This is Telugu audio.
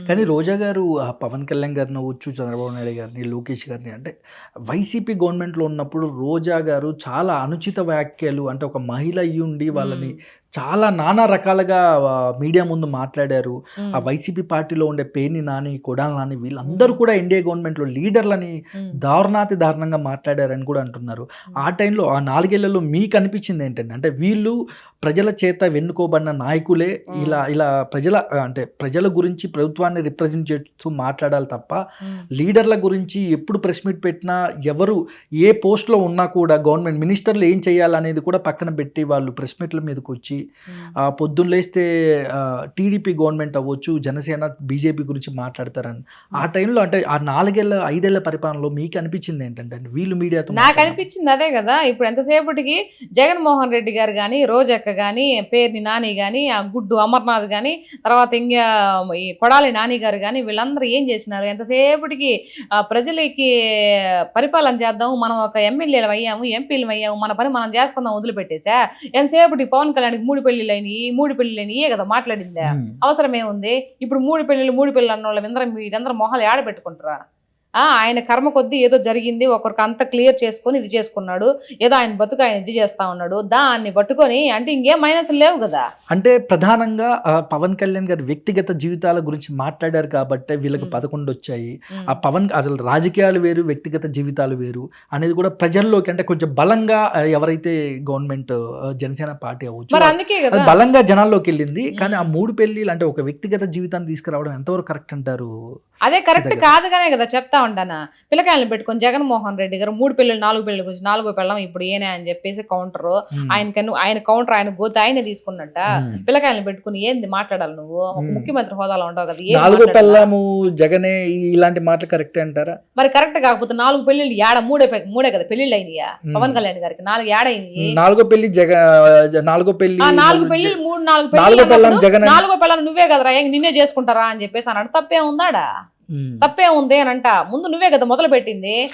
కానీ రోజా గారు పవన్ కళ్యాణ్ గారిని అవ్వచ్చు, చంద్రబాబు నాయుడు గారిని, లోకేష్ గారిని అంటే వైసీపీ గవర్నమెంట్‌లో ఉన్నప్పుడు రోజా గారు చాలా అనుచిత వ్యాఖ్యలు అంటే ఒక మహిళ అయ్యుండి వాళ్ళని చాలా నానా రకాలుగా మీడియా ముందు మాట్లాడారు. ఆ వైసీపీ పార్టీలో ఉండే పేర్ని నాని, కొడాలి నాని వీళ్ళందరూ కూడా ఎన్డీఏ గవర్నమెంట్‌లో లీడర్లని దారుణాతి దారుణంగా మాట్లాడారని కూడా అంటున్నారు. ఆ టైంలో ఆ 4 ఏళ్లలో మీకు అనిపించింది ఏంటండి? అంటే వీళ్ళు ప్రజల చేత వెన్నుకోబడిన నాయకులే ఇలా ఇలా అంటే ప్రజల గురించి ప్రభుత్వాన్ని రిప్రజెంట్ చేస్తూ మాట్లాడాలి తప్ప లీడర్ల గురించి ఎప్పుడు ప్రెస్ మీట్ పెట్టినా ఎవరు ఏ పోస్ట్లో ఉన్నా కూడా గవర్నమెంట్ మినిస్టర్లు ఏం చేయాలనేది కూడా పక్కన పెట్టి వాళ్ళు ప్రెస్ మీట్ల మీదకి వచ్చి పొద్దున్న లేస్తే టీడీపీ గవర్నమెంట్ అవ్వచ్చు, జనసేన, బీజేపీ గురించి మాట్లాడతారని ఆ టైంలో అంటే ఆ 5 ఏళ్ల పరిపాలనలో మీకు అనిపించింది ఏంటంటే వీళ్ళు మీడియాతో నాకు అనిపించింది అదే కదా. ఇప్పుడు ఎంతసేపటికి జగన్మోహన్ రెడ్డి గారు కానీ, రోజక్క కానీ, పేర్ని నాని కానీ, ఆ గుడ్డు అమర్నాథ్ కానీ, తర్వాత ఇంకా ఈ కొడాలి నాని గారు కానీ వీళ్ళందరూ ఏం చేసినారు? ఎంతసేపటికి ప్రజలకి పరిపాలన చేద్దాము, మనం ఒక ఎమ్మెల్యేలు అయ్యాము, ఎంపీలు అయ్యాము, మన పని మనం చేసుకుందాం వదిలిపెట్టేసా. ఎంతసేపటికి పవన్ కళ్యాణ్కి 3 పెళ్లిళ్ళు అయినాయి, ఇయే కదా మాట్లాడిందా? అవసరం ఏముంది? ఇప్పుడు 3 పెళ్లిళ్ళు అన్న వాళ్ళు మీరందరూ మొహాలు ఏడ పెట్టుకుంటారా? ఆయన కర్మ కొద్దీ ఏదో జరిగింది, ఒకరికి అంతా క్లియర్ చేసుకొని ఇది చేసుకున్నాడు, ఏదో ఆయన బతుకు ఆయన ఇది చేస్తా ఉన్నాడు, దాన్ని పట్టుకొని అంటే ఇంకేం మైనస్ లేవు కదా. అంటే ప్రధానంగా పవన్ కళ్యాణ్ గారి వ్యక్తిగత జీవితాల గురించి మాట్లాడారు కాబట్టి వీళ్ళకి 11 వచ్చాయి. ఆ పవన్ అసలు రాజకీయాలు వేరు, వ్యక్తిగత జీవితాలు వేరు అనేది కూడా ప్రజల్లోకి అంటే కొంచెం బలంగా ఎవరైతే గవర్నమెంట్ జనసేన పార్టీ అవ్వచ్చు అందుకే కదా బలంగా జనాల్లోకి వెళ్ళింది. కానీ ఆ 3 పెళ్లిలు అంటే ఒక వ్యక్తిగత జీవితాన్ని తీసుకురావడం ఎంతవరకు కరెక్ట్ అంటారు? అదే కరెక్ట్ కాదుగానే కదా చెప్తా ఉంటాను. పిల్లకాయలను పెట్టుకొని జగన్మోహన్ రెడ్డి గారు 3 పెళ్లిళ్ళు 4 పెళ్లి గురించి 4వ పెళ్ళం ఇప్పుడు ఏనే అని చెప్పేసి కౌంటర్ ఆయన కౌంటర్ ఆయన గోతి ఆయనే తీసుకున్నట్ట. పిల్లకాయలను పెట్టుకుని ఏంది మాట్లాడాలి? నువ్వు ఒక ముఖ్యమంత్రి హోదాలో ఉంటావు కదా. 4వ పెళ్ళాము జగనే ఇలాంటి మాటలు కరెక్ట్ అంటారా? మరి కరెక్ట్ కాకపోతే 4 పెళ్లిళ్ళు ఏడ మూడే కదా పెళ్లిళ్ళు అయినాయా పవన్ కళ్యాణ్ గారికి? 4 ఏడైనాయి. 4వ పెళ్లి 4వ పెళ్లి 4 పెళ్లిళ్ళు 4వ పెళ్ళం నువ్వే కదరా నిన్నే చేసుకుంటారా అని చెప్పేసి అన్నాడు. తప్పే ఉందాడా? తప్పే ఉంది అని అంట. ముందు నువ్వే కదా మొదలు పెట్టింది.